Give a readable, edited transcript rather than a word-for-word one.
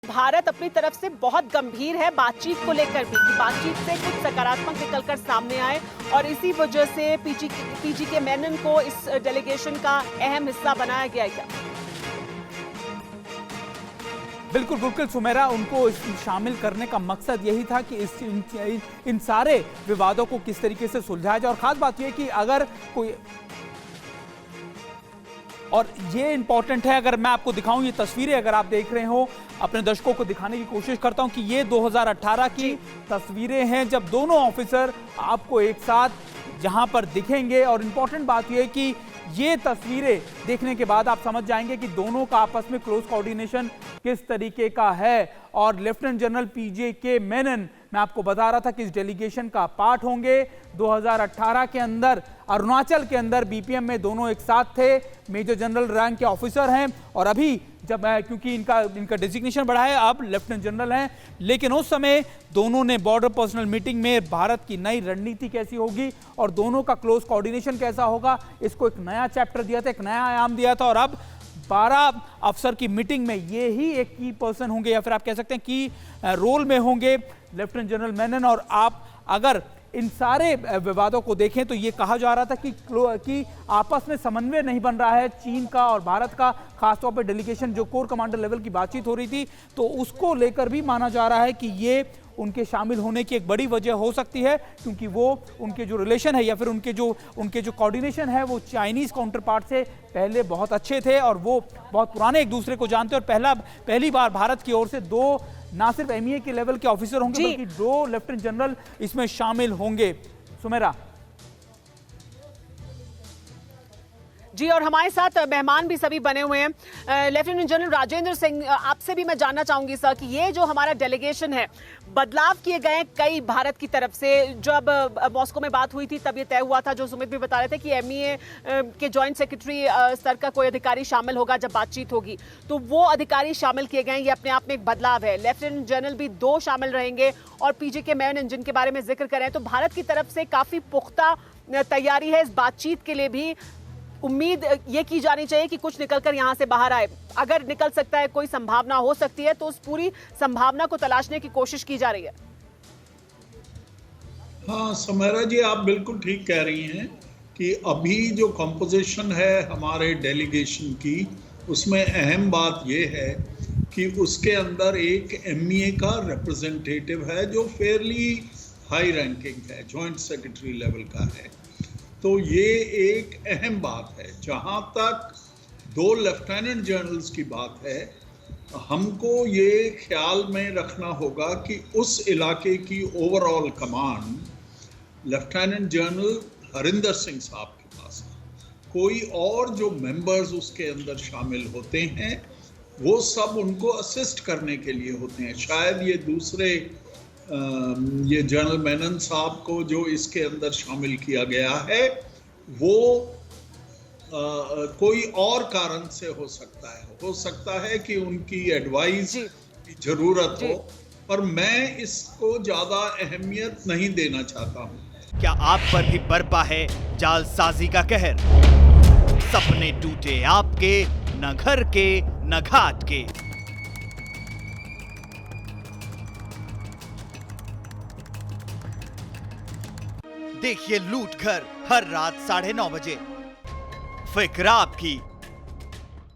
भारत अपनी तरफ से बहुत गंभीर है बातचीत को लेकर भी कि बातचीत से कुछ सकारात्मक निकलकर सामने आए और इसी वजह से पीजी के मेनन को इस डेलीगेशन का अहम हिस्सा बनाया गया है क्या? बिल्कुल बिल्कुल सुमेरा, उनको शामिल करने का मकसद यही था कि इन सारे विवादों को किस तरीके से सुलझाया जाए। और खास बात यह कि अगर कोई, और ये इंपॉर्टेंट है, अगर मैं आपको दिखाऊं ये तस्वीरें, अगर आप देख रहे हो, अपने दर्शकों को दिखाने की कोशिश करता हूं कि ये 2018 की तस्वीरें हैं जब दोनों ऑफिसर आपको एक साथ जहां पर दिखेंगे। और इंपॉर्टेंट बात यह है कि ये तस्वीरें देखने के बाद आप समझ जाएंगे कि दोनों का आपस में क्लोज कोऑर्डिनेशन किस तरीके का है। और लेफ्टिनेंट जनरल पीजे मेनन, मैं आपको बता रहा था कि इस डेलीगेशन का पार्ट होंगे। 2018 के अंदर अरुणाचल के अंदर बीपीएम में दोनों एक साथ थे, मेजर जनरल रैंक के ऑफिसर हैं। और अभी जब क्योंकि इनका डेजिग्नेशन बढ़ा है, अब लेफ्टिनेंट जनरल हैं, लेकिन उस समय दोनों ने बॉर्डर पर्सनल मीटिंग में भारत की नई रणनीति कैसी होगी और दोनों का क्लोज कोऑर्डिनेशन कैसा होगा, इसको एक नया चैप्टर दिया था, एक नया आयाम दिया था। और अब 12 अफसर की मीटिंग में ये ही एक की पर्सन होंगे, या फिर आप कह सकते हैं कि रोल में होंगे लेफ्टिनेंट जनरल मेनन। और आप अगर इन सारे विवादों को देखें तो ये कहा जा रहा था कि आपस में समन्वय नहीं बन रहा है चीन का और भारत का, खासतौर पर डेलीगेशन जो कोर कमांडर लेवल की बातचीत हो रही थी, तो उसको लेकर भी माना जा रहा है कि ये उनके शामिल होने की एक बड़ी वजह हो सकती है, क्योंकि वो उनके जो रिलेशन है या फिर उनके जो कोऑर्डिनेशन है वो चाइनीज काउंटर पार्ट से पहले बहुत अच्छे थे और वो बहुत पुराने एक दूसरे को जानते। और पहली बार भारत की ओर से दो ना सिर्फ एमईए के लेवल के ऑफिसर होंगे बल्कि 2 लेफ्टिनेंट जनरल इसमें शामिल होंगे। सुमेरा जी, और हमारे साथ मेहमान भी सभी बने हुए हैं। लेफ्टिनेंट जनरल राजेंद्र सिंह, आपसे भी मैं जानना चाहूंगी सर कि ये जो हमारा डेलीगेशन है, बदलाव किए गए कई भारत की तरफ से। जब मॉस्को में बात हुई थी तब ये तय हुआ था, जो सुमित भी बता रहे थे, कि एमईए के जॉइंट सेक्रेटरी स्तर का कोई अधिकारी शामिल होगा जब बातचीत होगी, तो वो अधिकारी शामिल किए गए। ये अपने आप में एक बदलाव है। लेफ्टिनेंट जनरल भी 2 शामिल रहेंगे और पीजे के मेनन जिनके बारे में जिक्र करें, तो भारत की तरफ से काफी पुख्ता तैयारी है इस बातचीत के लिए भी। उम्मीद ये की जानी चाहिए कि कुछ निकलकर यहां से बाहर आए। अगर निकल सकता है, कोई संभावना हो सकती है, तो उस पूरी संभावना को तलाशने की कोशिश की जा रही है। हाँ सुमेरा जी, आप बिल्कुल ठीक कह रही हैं कि अभी जो कंपोजिशन है हमारे डेलीगेशन की, उसमें अहम बात यह है कि उसके अंदर एक एमईए का रिप्रेजेंटेटिव है जो फेयरली हाई रैंकिंग है, जॉइंट सेक्रेटरी लेवल का है। तो ये एक अहम बात है। जहाँ तक 2 लेफ्टिनेंट जनरल्स की बात है, हमको ये ख्याल में रखना होगा कि उस इलाके की overall command lieutenant general Harinder Singh साहब के पास है। कोई और जो मेंबर्स उसके अंदर शामिल होते हैं वो सब उनको असिस्ट करने के लिए होते हैं। शायद ये दूसरे ये जनरल मेनन साहब को जो इसके अंदर शामिल किया गया है वो कोई और कारण से हो सकता है कि उनकी एडवाइस की जरूरत हो, पर मैं इसको ज्यादा अहमियत नहीं देना चाहता हूं। क्या आप पर भी बरपा है जालसाजी का कहर? सपने टूटे आपके, न घर के न घाट के। देखिए लूट घर हर रात 9:30 बजे। फिक्र आपकी,